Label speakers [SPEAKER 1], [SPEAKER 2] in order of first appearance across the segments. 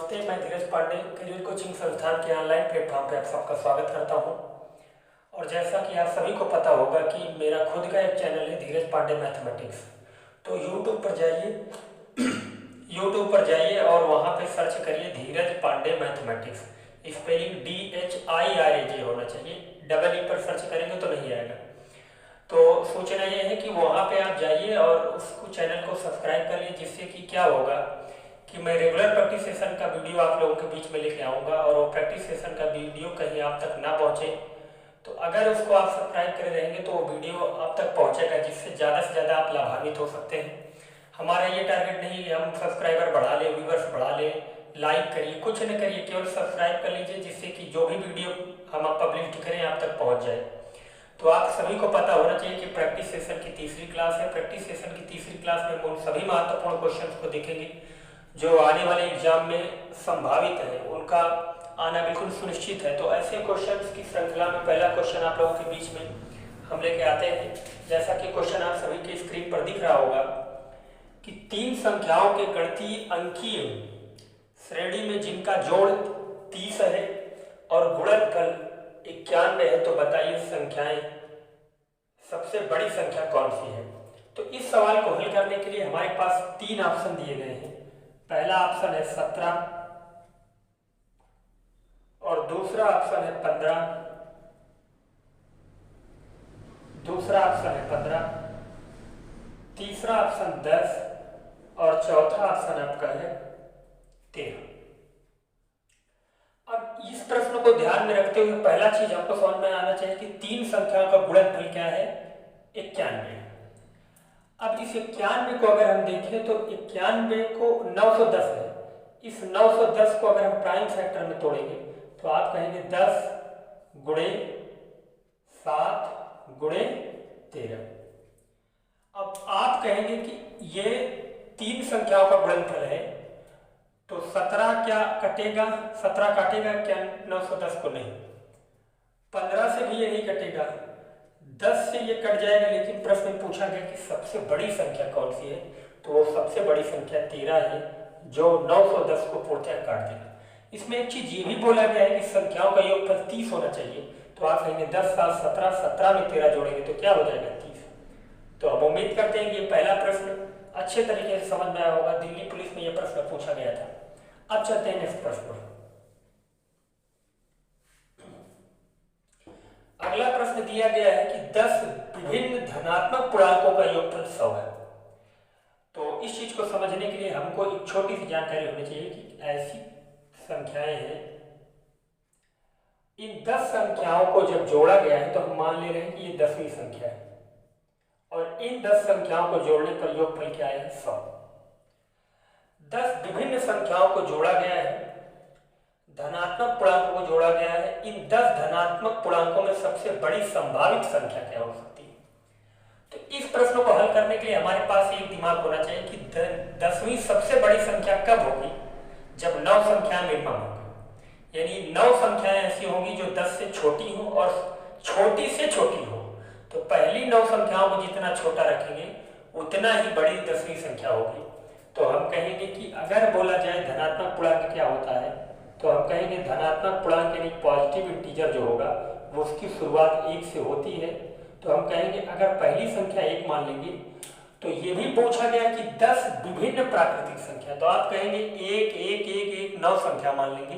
[SPEAKER 1] नमस्ते, मैं धीरज Pandey career coaching संस्थान के ऑनलाइन प्लेटफॉर्म पे आप सबका स्वागत करता हूं। और जैसा कि आप सभी को पता होगा कि मेरा खुद का एक चैनल है धीरज पांडे मैथमेटिक्स। तो यूट्यूब पर जाइए यूट्यूब पर जाइए और वहां पे सर्च करिए धीरज पांडे मैथमेटिक्स। स्पेलिंग DHIRAJ होना चाहिए, डबल ई पर सर्च करेंगे तो नहीं आएगा। तो सूचना ये है कि वहाँ पे आप जाइए और उसको चैनल को सब्सक्राइब कर लीजिए, जिससे कि क्या होगा कि मैं रेगुलर प्रैक्टिस सेशन का वीडियो आप लोगों के बीच में लेके आऊँगा और वो प्रैक्टिस सेशन का वीडियो कहीं आप तक ना पहुँचे। तो अगर उसको आप सब्सक्राइब करे रहेंगे तो वो वीडियो आप तक पहुँचेगा, जिससे ज़्यादा से ज़्यादा आप लाभान्वित हो सकते हैं। हमारा ये टारगेट नहीं है हम सब्सक्राइबर बढ़ा लें, व्यूवर्स बढ़ा लें, लाइक करिए, कुछ न करिए, केवल सब्सक्राइब कर लीजिए, जिससे कि जो भी वीडियो हम पब्लिश करें आप तक पहुँच जाए। तो आप सभी को पता होना चाहिए कि प्रैक्टिस सेशन की तीसरी क्लास है। प्रैक्टिस सेशन की तीसरी क्लास में हम उन सभी महत्वपूर्ण क्वेश्चंस को देखेंगे जो आने वाले एग्जाम में संभावित है, उनका आना बिल्कुल सुनिश्चित है। तो ऐसे क्वेश्चंस की श्रृंखला में पहला क्वेश्चन आप लोगों के बीच में हम लेके आते हैं। जैसा कि क्वेश्चन आप सभी के स्क्रीन पर दिख रहा होगा कि तीन संख्याओं के गणितीय अंकीय श्रेणी में जिनका जोड़ 30 है और गुणनफल 91 है, तो बताइए संख्याएं सबसे बड़ी संख्या कौन सी है। तो इस सवाल को हल करने के लिए हमारे पास तीन ऑप्शन दिए गए हैं। पहला ऑप्शन है 17 और दूसरा ऑप्शन है 15, दूसरा ऑप्शन है 15, तीसरा ऑप्शन 10 और चौथा ऑप्शन आपका है 13। अब इस प्रश्न को ध्यान में रखते हुए पहला चीज हमको समझ में आना चाहिए कि तीन संख्याओं का गुणनफल क्या है, 91। अब इस 91 को अगर हम देखें तो 91 को 910 है। इस 910 को अगर हम प्राइम फैक्टर में तोड़ेंगे तो आप कहेंगे 10 गुणे 7 गुणे 13। अब आप कहेंगे कि ये तीन संख्याओं का गुणनफल है, तो 17 क्या कटेगा, 17 काटेगा क्या 910 को? नहीं। 15 से भी ये नहीं कटेगा, 10 से ये कट जाएगा, लेकिन प्रश्न में पूछा गया कि सबसे बड़ी संख्या कौन सी है, तो वो सबसे बड़ी संख्या 13 है जो 910 को पूर्णतः काट देगा। इसमें एक चीज ये भी बोला गया है कि संख्याओं का योगफल 30 होना चाहिए। तो आप कहेंगे 10 7 17, 17 में 13 जोड़ेंगे तो क्या हो जाएगा 30। तो हम उम्मीद करते हैं कि ये पहला प्रश्न अच्छे तरीके से समझ में आया होगा। दिल्ली पुलिस में यह प्रश्न पूछा गया था। अब चलते हैं नेक्स्ट प्रश्न पर। अगला प्रश्न दिया गया है कि 10 विभिन्न धनात्मक पूर्णांकों का योगफल 100 है। तो इस चीज को समझने के लिए हमको एक छोटी सी जानकारी होनी चाहिए कि ऐसी संख्याएं हैं, इन 10 संख्याओं को जब जोड़ा गया है तो हम मान ले रहे हैं कि ये 10वीं संख्या है और इन 10 संख्याओं को जोड़ने पर योगफल क्या है 100। 10 विभिन्न संख्याओं को जोड़ा गया है, धनात्मक पूर्णांकों को जोड़ा गया है। इन 10 धनात्मक पूर्णांकों में सबसे बड़ी संभावित संख्या क्या हो सकती है? तो इस प्रश्न को हल करने के लिए हमारे पास एक दिमाग होना चाहिए कि 10वीं सबसे बड़ी संख्या कब होगी? जब 9 संख्या मिनिमम होगी, यानी 9 संख्याएं ऐसी होंगी जो 10 से छोटी हो और छोटी से छोटी हो। तो पहली 9 संख्याओं को जितना छोटा रखेंगे उतना ही बड़ी 10वीं संख्या होगी। तो हम कहेंगे कि अगर बोला जाए धनात्मक पूर्णांक क्या होता है, तो हम कहेंगे धनात्मक पूर्णांक यानी पॉजिटिव इंटीजर जो होगा वो उसकी शुरुआत 1 से होती है। तो हम कहेंगे अगर पहली संख्या 1 मान लेंगे, तो ये भी पूछा गया कि 10 विभिन्न प्राकृतिक संख्या, तो आप कहेंगे 1 1 1 1 9 संख्या मान लेंगे।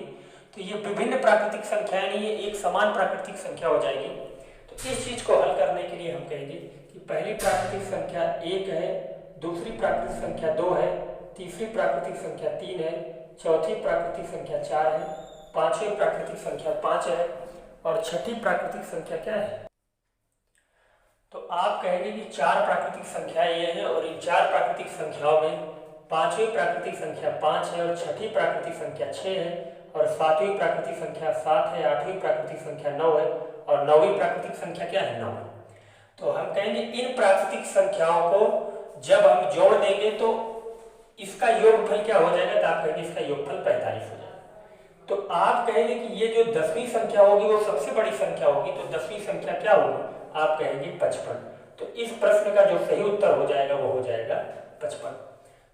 [SPEAKER 1] तो ये विभिन्न प्राकृतिक संख्या नहीं है, एक समान प्राकृतिक संख्या हो जाएगी। तो इस चीज को हल करने के लिए हम कहेंगे कि पहली प्राकृतिक संख्या 1 है, दूसरी प्राकृतिक संख्या 2 है, तीसरी प्राकृतिक संख्या 3 है, चौथी प्राकृतिक संख्या 4 है, पांचवी प्राकृतिक संख्या 5 है और छठी प्राकृतिक संख्या क्या है? तो आप कहेंगे कि 4 प्राकृतिक संख्याएं ये हैं और इन 4 प्राकृतिक संख्याओं में पांचवी प्राकृतिक संख्या 5 है और छठी प्राकृतिक संख्या 6 है और सातवीं प्राकृतिक संख्या 7 है, आठवीं प्राकृतिक संख्या 9 है और नौवीं प्राकृतिक संख्या क्या है 9। तो हम कहेंगे इन प्राकृतिक संख्याओं को जब हम जोड़ देंगे तो इसका योगफल क्या हो जाएगा? तो आप कहेंगे इसका योगफल 45 हो जाएगा। तो आप कहेंगे कि ये जो 10वीं संख्या होगी वो सबसे बड़ी संख्या होगी, तो 10वीं संख्या क्या होगी? आप कहेंगे 55। तो इस प्रश्न का जो सही उत्तर हो जाएगा वो हो जाएगा 55।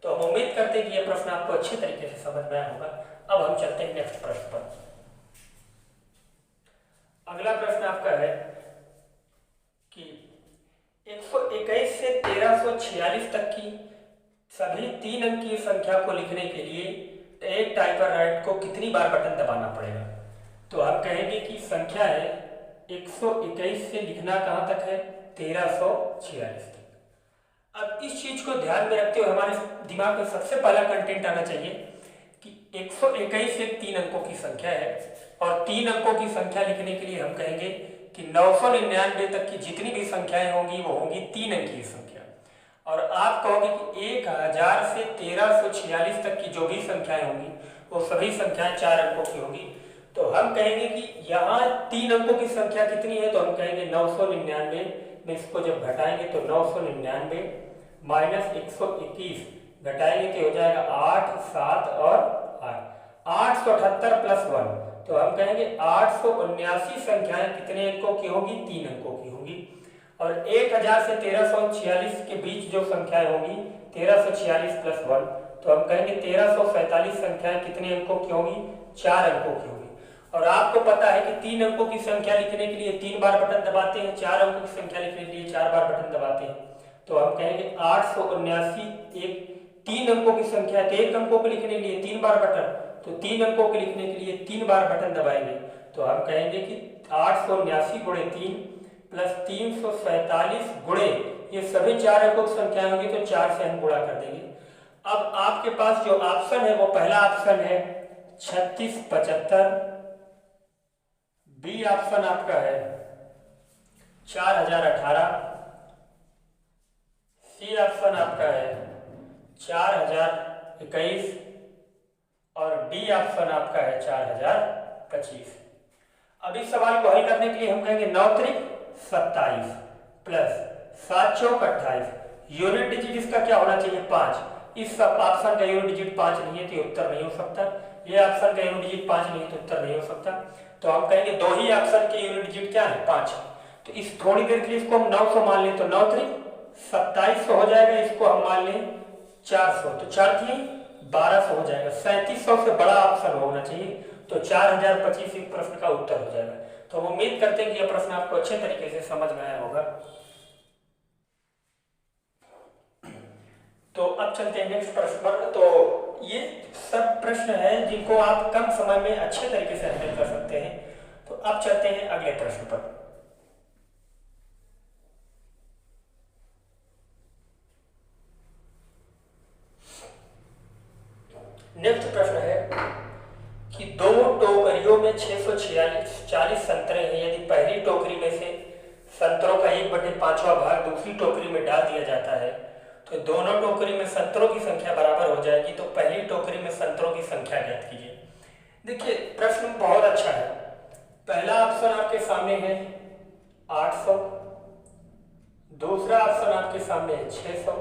[SPEAKER 1] तो हम उम्मीद करते हैं कि यह प्रश्न आपको अच्छे तरीके से समझ में आया होगा। अब हम चलते हैं नेक्स्ट प्रश्न पर। अगला प्रश्न आपका है कि 121 से 1346 तक की सभी 3 अंकीय संख्या को लिखने के लिए एक टाइपराइटर को कितनी बार बटन दबाना पड़ेगा। तो हम कहेंगे कि संख्या है 121 से लिखना कहाँ तक है, 1346 तक। अब इस चीज को ध्यान में रखते हुए हमारे दिमाग में सबसे पहला कंटेंट आना चाहिए कि 121 एक 3 अंकों की संख्या है और 3 अंकों की संख्या लिखने के लिए हम कहेंगे कि 999 तक की जितनी भी संख्याएं होंगी वो होंगी 3 अंकीय संख्या। और आप कहोगे कि 1000 से 1346 तक की जो भी संख्याएं होंगी वो सभी संख्याएं 4 अंकों की होंगी। तो हम कहेंगे कि यहाँ 3 अंकों की संख्या कितनी है, तो हम कहेंगे 999 में इसको जब घटाएंगे तो 999 माइनस 121 घटाएंगे तो हो जाएगा 8, 7 और 8, 878 प्लस 1। तो हम कहेंगे 879 संख्याएं कितने अंकों की होंगी, 3 अंकों की होंगी। और 1000 से 1346 के बीच जो संख्याएं होंगी 1346 प्लस 1, तो हम कहेंगे 1347 संख्याएं कितने अंकों की होंगी, 4 अंकों की होंगी। और आपको पता है कि 3 अंकों की संख्या लिखने के लिए 3 बार बटन दबाते हैं, 4 अंकों की संख्या लिखने के लिए 4 बार बटन दबाते हैं। तो हम कहेंगे 879 एक 3 अंकों की संख्या है, तो 1 अंकों को लिखने के लिए 3 बार बटन, तो 3 अंकों को लिखने के लिए 3 बार बटन दबाएंगे। तो हम कहेंगे कि 879 गुणे 3 प्लस 347 गुणे ये सभी 4 अंकों की संख्या होंगी, तो 4 से हम गुणा कर देंगे। अब आपके पास जो ऑप्शन है वो पहला ऑप्शन है 3675, बी ऑप्शन आपका है 4018, सी ऑप्शन आपका है 4021 और डी ऑप्शन आपका है 4025। अब इस सवाल को हल करने के लिए हम कहेंगे 9 त्रिक 27 प्लस 7 चौक 28, यूनिट डिजिट इसका क्या होना चाहिए, 5। इस सब ऑप्शन का यूनिट डिजिट 5 नहीं है तो उत्तर नहीं हो सकता, ये ऑप्शन का यूनिट डिजिट 5 नहीं है तो उत्तर नहीं हो सकता। तो हम कहेंगे 2 ही ऑप्शन के यूनिट डिजिट क्या है, 5। तो इस थोड़ी देर के लिए इसको हम 900 मान लें तो 9 त्रिक 2700 हो जाएगा, इसको हम मान लें 400, तो 4 थी 1200 हो जाएगा। 3700 से बड़ा ऑप्शन होना चाहिए, तो 4025 इस प्रश्न का उत्तर हो जाएगा। तो हम उम्मीद करते हैं कि यह प्रश्न आपको अच्छे तरीके से समझ में आया होगा। तो अब चलते हैं नेक्स्ट प्रश्न पर। तो ये सब प्रश्न हैं जिनको आप कम समय में अच्छे तरीके से हैंडल कर सकते हैं। तो अब चलते हैं अगले प्रश्न पर। नेक्स्ट प्रश्न है कि 2 टोकरियों में 640 संतरे हैं। यदि पहली टोकरी में से संतरों का 1/5वां भाग दूसरी टोकरी में डाल दिया जाता है तो दोनों टोकरी में संतरों की संख्या बराबर हो जाएगी। तो पहली टोकरी में संतरों की संख्या ज्ञात कीजिए। देखिए प्रश्न बहुत अच्छा है। पहला ऑप्शन आपके सामने है 800, दूसरा ऑप्शन आपके सामने है 600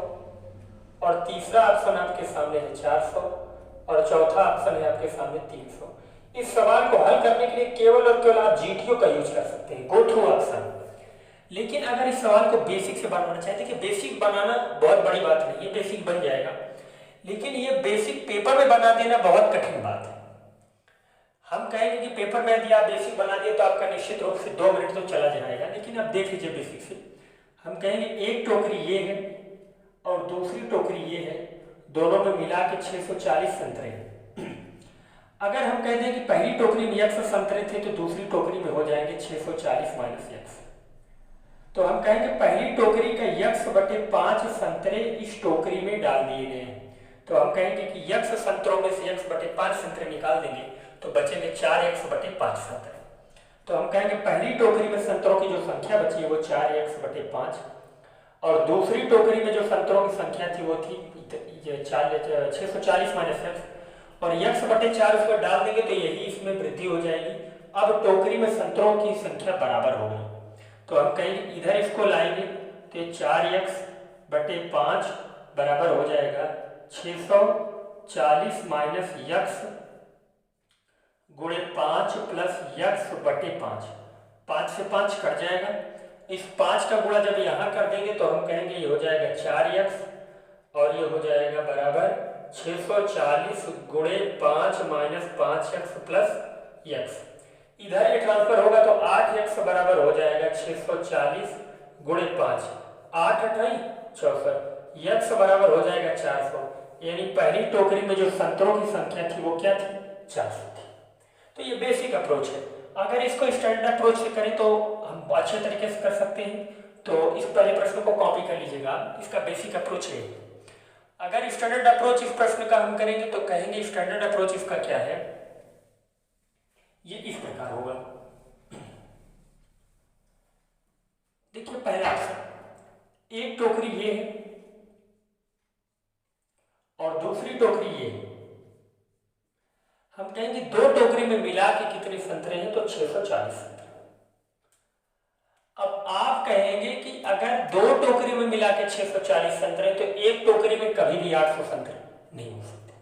[SPEAKER 1] और तीसरा ऑप्शन आपके सामने है 400 और चौथा ऑप्शन है आपके सामने 300। इस सवाल को हल करने के लिए केवल और केवल आप जीटीओ का यूज कर सकते हैं, गो थ्रू ऑप्शन। लेकिन अगर इस सवाल को बेसिक से बनाना चाहते कि बेसिक बनाना बहुत बड़ी बात नहीं है, बेसिक बन जाएगा, लेकिन ये बेसिक पेपर में बना देना बहुत कठिन बात है। हम कहेंगे कि पेपर में यदि आप बेसिक बना दिए तो आपका निश्चित रूप से 2 मिनट तो चला जाएगा, लेकिन आप देख लीजिए बेसिक से। हम कहेंगे एक टोकरी ये है और दूसरी टोकरी ये है, दोनों में मिला के 640 संतरे हैं। अगर हम कहते हैं कि पहली टोकरी में x संतरे थे तो दूसरी टोकरी में हो जाएंगे 640 माइनस x। तो हम कहेंगे पहली टोकरी का x/5 संतरे इस टोकरी में डाल दिए गए हैं। तो हम कहेंगे कि x संतरों में से x/5 संतरे निकाल देंगे तो बचेंगे 4x/5 संतरे। तो हम कहेंगे पहली टोकरी में संतरों की जो संख्या बची है वो 4x/5 और दूसरी टोकरी में जो संतरों की संख्या थी वो थी 640 माइनस x और x/4 उसमें डाल देंगे तो यही इसमें वृद्धि हो जाएगी। अब टोकरी में संतरों की संख्या बराबर हो गई। तो हम कहेंगे इधर इसको लाएंगे तो 4x/5 बराबर हो जाएगा 640 माइनस x गुणे 5 प्लस x/5। 5 से 5 कट जाएगा। इस 5 का गुणा जब यहाँ कर देंगे तो हम कहेंगे ये हो जाएगा 4x और ये हो जाएगा बराबर 640 गुणे 5 माइनस 5x प्लस x। इधर ये ट्रांसफर होगा तो 8x बराबर हो जाएगा 640 गुणे 5, 8 अठाई 64, x बराबर हो जाएगा 400। यानी पहली टोकरी में जो संतरों की संख्या थी वो क्या थी? 400 थी। तो ये बेसिक अप्रोच है। अगर इसको स्टैंडर्ड अप्रोच से करें तो हम अच्छे तरीके से कर सकते हैं। तो इस पहले प्रश्न को कॉपी कर लीजिएगा, इसका बेसिक अप्रोच है। अगर स्टैंडर्ड अप्रोच इस प्रश्न का हम करेंगे तो कहेंगे स्टैंडर्ड अप्रोच इसका क्या है, ये इस प्रकार होगा। देखिए पहला ऑप्शन, एक टोकरी ये है और दूसरी टोकरी ये है। हम कहेंगे दो टोकरी में मिला के कितने संतरे हैं? तो 640 संतरे। अब आप कहेंगे कि अगर दो टोकरी में मिला के 640 संतरे तो एक टोकरी में कभी भी 800 संतरे नहीं हो सकते।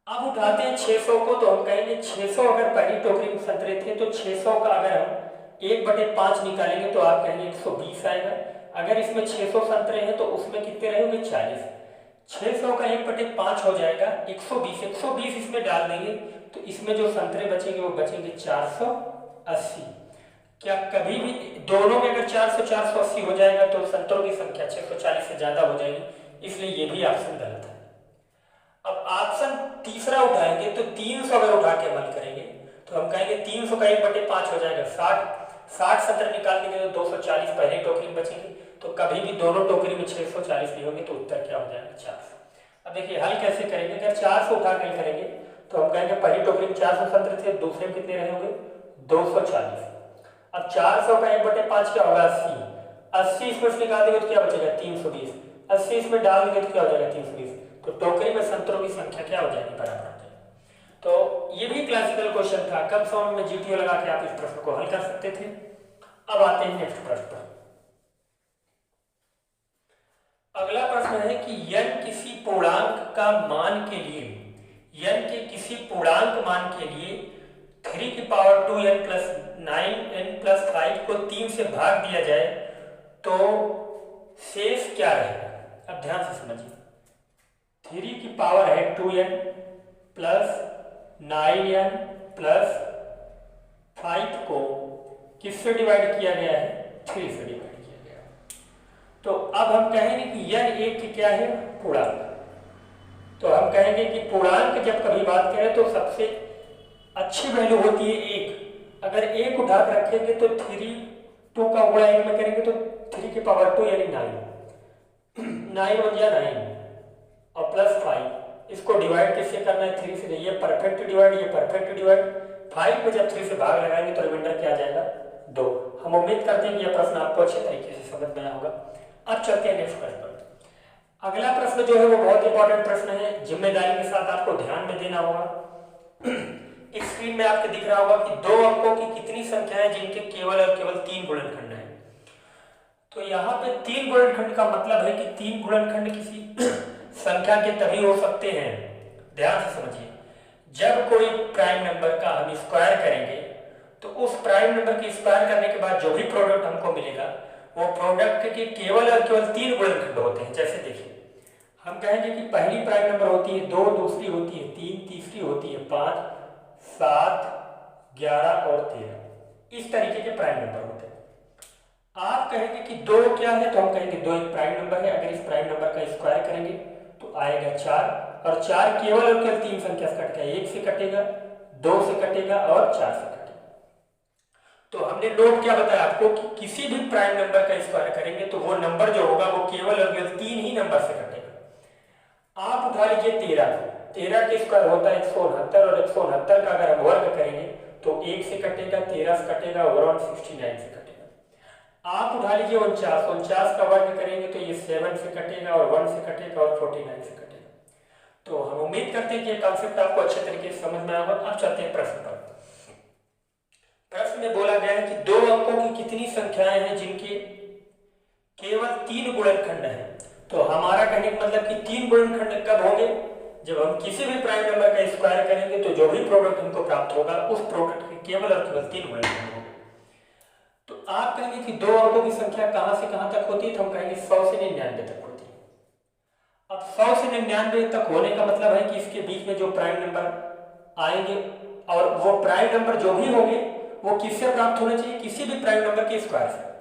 [SPEAKER 1] अब उठाते हैं 600 को, तो हम कहेंगे 600 अगर पहली टोकरी में संतरे थे तो 600 का अगर हम 1/5 निकालेंगे तो आप कहेंगे 120 आएगा। अगर इसमें 600 संतरे हैं तो उसमें कितने रहेंगे? 40। 600 का 1/5 हो जाएगा 120। 120 इसमें डाल देंगे तो इसमें जो संतरे बचेंगे वो बचेंगे 480। क्या कभी भी दोनों में अगर 400 480 हो जाएगा तो संतरों की संख्या 640 से ज्यादा हो जाएगी, इसलिए ये भी ऑप्शन गलत है। अब ऑप्शन तीसरा उठाएंगे तो 300 अगर उठा के अमल करेंगे तो हम कहेंगे 300 का 1/5 हो जाएगा 60 संतरे निकाल देंगे तो 240 पहले टोकरी में बचेंगे। तो कभी भी दोनों टोकरी में 640 नहीं होंगे तो उत्तर क्या हो जाएगा? 400। अब देखिए हल कैसे करेंगे। अगर 400 उठा के करेंगे तो हम कहेंगे पहली टोकरी में 400 संतरे थे, दूसरे में कितने रहे होंगे? 240। अब 400 का 1/5 क्या होगा? 80। 80 इसमें से निकाल देंगे तो क्या बचेगा? 320। 80 इसमें डाल देंगे तो क्या हो जाएगा? 320। तो टोकरी में संतरों की संख्या क्या हो जाएगी? बराबर हो जाएगी। तो ये भी क्लासिकल क्वेश्चन था, कम समय में जीटीओ लगा के आप इस प्रश्न को हल कर सकते थे। अब आते हैं नेक्स्ट प्रश्न पर। अगला प्रश्न है कि n किसी पूर्णांक का मान के लिए, n के किसी पूर्णांक मान के लिए 3 की power 2n plus 9n plus 5 को 3 से भाग दिया जाए तो शेष क्या रहेगा? अब ध्यान से समझिए, 3 की पावर है 2n प्लस 9n प्लस 5 को किससे डिवाइड किया गया है? 3 से डिवाइड किया गया है। तो अब हम कहेंगे कि n एक की क्या है? पूर्णांक। तो हम कहेंगे कि पूर्णांक जब कभी बात करें तो सबसे अच्छी वैल्यू होती है 1। अगर 1 उठा कर रखेंगे तो 2 का गुणा 1 में करेंगे तो 3 की पावर 2 यानी 9 1 जा 9 और प्लस 5। इसको डिवाइड किससे करना है? 3 से। ये परफेक्ट डिवाइड, ये परफेक्ट डिवाइड। 5 में जब 3 से भाग लगाएंगे तो रिमाइंडर क्या आ जाएगा? 2। हम उम्मीद करते हैं कि यह प्रश्न आपको अच्छे तरीके से समझ में आया होगा। अब चलते हैं नेक्स्ट प्रश्न पर। अगला प्रश्न जो है वो बहुत इंपॉर्टेंट प्रश्न है, जिम्मेदारी के साथ आपको ध्यान में देना होगा। स्क्रीन में आपको दिख रहा होगा कि 2 अंकों की कितनी संख्या है जिनके केवल और केवल 3 गुणनखंड हैं। तो यहाँ पे 3 गुणनखंड का मतलब है कि 3 गुणनखंड किसी संख्या के तभी हो सकते हैं, ध्यान से समझिए, जब कोई प्राइम नंबर का हम स्क्वायर करेंगे तो उस प्राइम नंबर की स्क्वायर करने के बाद जो भी प्रोडक्ट हमको मिलेगा वो प्रोडक्ट के केवल और केवल 3 गुणनखंड होते हैं। जैसे देखिए हम कहेंगे कि पहली प्राइम नंबर होती है 2, दूसरी होती है 3, तीसरी होती है 5, 7, 11 और 13। इस तरीके के प्राइम नंबर होते हैं। आप कहेंगे कि 2 क्या है? तो हम कहेंगे 2 एक प्राइम नंबर है। अगर इस प्राइम नंबर का स्क्वायर करेंगे तो आएगा 4, और 4 केवल और केवल 3 संख्या से कटेगा, 1 से कटेगा, 2 से कटेगा और 4 से कटेगा। तो हमने नोट क्या बताया आपको कि किसी भी प्राइम नंबर का स्क्वायर करेंगे तो वो नंबर जो होगा वो केवल और केवल 3 ही नंबर से कटेगा। आप उठा लीजिए 13 के स्क्वायर होता है 169, और 169 का अगर हम वर्ग करेंगे तो 1 से कटेगा, 13 से कटेगा और 169 से कटेगा। आप उठा लीजिए 49 का वर्ग करेंगे तो ये 7 से कटेगा और 1 से कटेगा और 49 से कटेगा। तो हम उम्मीद करते हैं कि ये कॉन्सेप्ट आपको अच्छे तरीके से समझ में आएगा। अब चलते हैं प्रश्न पर। प्रश्न में बोला गया है कि 2 अंकों की कितनी संख्याएं हैं जिनके केवल 3 गुणनखंड हैं। तो हमारा कहने का मतलब कि 3 गुणनखंड कब होंगे? जब हम किसी भी प्राइम नंबर का स्क्वायर करेंगे तो जो भी प्रोडक्ट हमको प्राप्त होगा उस प्रोडक्ट के केवल और केवल 3 गुणनखंड होंगे। तो आप कहेंगे कि 2 अंकों की संख्या कहां से कहां तक होती है? तो हम कहेंगे 100 से 99 तक होती है। अब 100 से 99 तक होने का मतलब है कि इसके बीच में जो प्राइम नंबर आएंगे और वो प्राइम नंबर जो भी होंगे वो किससे प्राप्त होने चाहिए, किसी भी प्राइम नंबर के स्क्वायर से।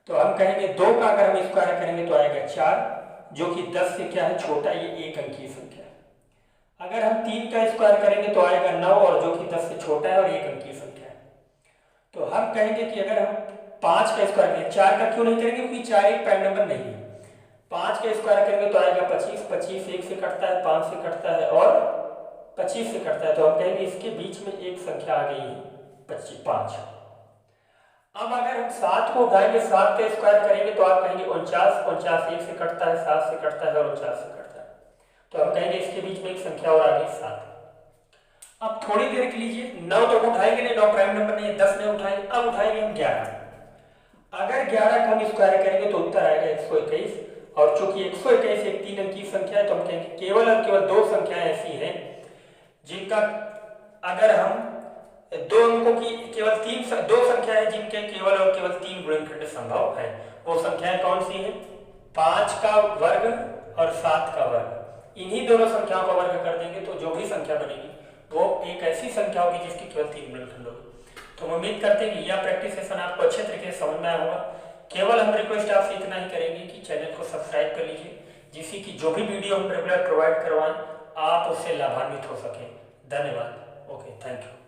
[SPEAKER 1] तो हम कहेंगे 2 का अगर हम स्क्वायर करेंगे तो आएगा 4, जो कि 10 से क्या है छोटा, ये एक अंकीय संख्या है। अगर हम 3 का स्क्वायर करेंगे तो आएगा 9, और जो कि 10 से छोटा है और एक अंकीय संख्या है। तो हम कहेंगे कि अगर हम 5 का स्क्वायर करेंगे, 4 का क्यों नहीं करेंगे, क्योंकि 4 एक प्राइम नंबर नहीं है। 5 का स्क्वायर करेंगे तो आएगा 25, 25 1 से कटता है, 5 से कटता है और 25 से कटता है, तो हम कहेंगे इसके बीच में एक संख्या आ गई है 5। अब अगर हम 7 को उठाएंगे, 7 का स्क्वायर करेंगे तो आप कहेंगे 49, 49 1 से कटता है, 7 से कटता है और 49 से कटता है, तो हम कहेंगे इसके बीच में एक संख्या और आ गई 7। अब थोड़ी देर के लिए 9 तो उठाएंगे नहीं, 9 प्राइम नंबर नहीं है, 10 नहीं उठाएंगे, अब उठाएंगे हम 11। अगर 11 का हम स्क्वायर करेंगे तो उत्तर आएगा 121, और चूंकि 121 एक 3 अंकीय संख्या है तो हम कहेंगे केवल और केवल 2 संख्याएं ऐसी हैं जिनका अगर हम 2 अंकों की केवल 2 संख्या है जिनके केवल और केवल 3 गुणनखंड संभव है। वो संख्याएं कौन सी हैं? 5 का वर्ग और 7 का वर्ग। इन्हीं दोनों संख्याओं का वर्ग कर देंगे तो जो भी संख्या बनेगी वो एक ऐसी संख्या होगी जिसकी केवल 3 गुणनखंड होगी। तो हम उम्मीद करते हैं कि यह प्रैक्टिस सेशन आपको अच्छे तरीके से समझ में आया होगा। केवल हम रिक्वेस्ट आपसे इतना ही करेंगे कि चैनल को सब्सक्राइब कर लीजिए, जिससे कि जो भी वीडियो हम रेगुलर प्रोवाइड करवाएं आप उससे लाभान्वित हो सकें। धन्यवाद। Okay, thank you.